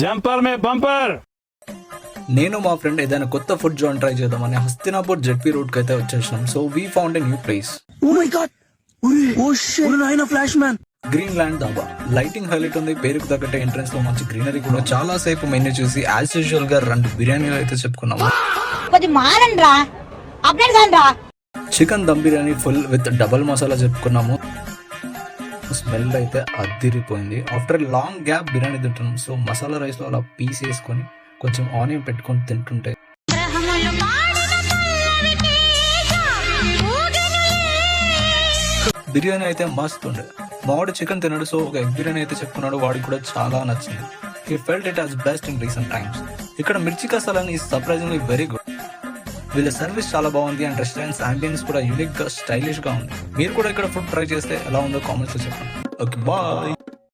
Jumper మే bumper. నేను మా friend ఏదైనా కొత్త ఫుడ్ జాయింట్ ట్రై చేద్దామని హస్తినాపూర్ జెడ్పీ రూట్ కి అయితే వచ్చేసినాం. So we found a new place. Oh my God, oh shit, నాయనా flash man. Green land dhaba. Lighting highlight ఉంది, పేరుకు తగ్గట్టే ఎంట్రన్స్ లో మంచి గ్రీనరీ కూడా. చాలా సేపు మెన్యూ చూసి యాజ్ యూజువల్ గా 2 బిర్యానీలు అయితే చెప్పుకున్నాము. Chicken dum biryani full with double masala చెప్పుకున్నాము. స్మెల్ అయితే అద్దిరిపోయింది. ఆఫ్టర్ లాంగ్ గ్యాప్ బిర్యానీ తింటున్నాం. సో మసాలా రైస్ లో అలా పీస్ వేసుకొని కొంచెం ఆనియన్ పెట్టుకొని తింటుంటే బిర్యానీ అయితే మస్తు ఉండే. మావాడు చికెన్ తిన్నాడు, సో ఒక ఎగ్ బిర్యానీ అయితే చెప్పుకున్నాడు. వాడికి కూడా చాలా నచ్చింది. He felt it as best in recent times. ఇక్కడ మిర్చి కసాలని ఈజ్ సర్ప్రైజింగ్లీ వెరీ గుడ్. వీళ్ళ సర్వీస్ చాలా బాగుంది అండ్ రెస్టారెంట్స్ అంబియన్స్ కూడా యూనిక్ గా స్టైలిష్ గా ఉంది. మీరు కూడా ఇక్కడ ఫుడ్ ట్రై చేస్తే ఎలా ఉందో కామెంట్స్ లో చెప్పండి. Okay, bye.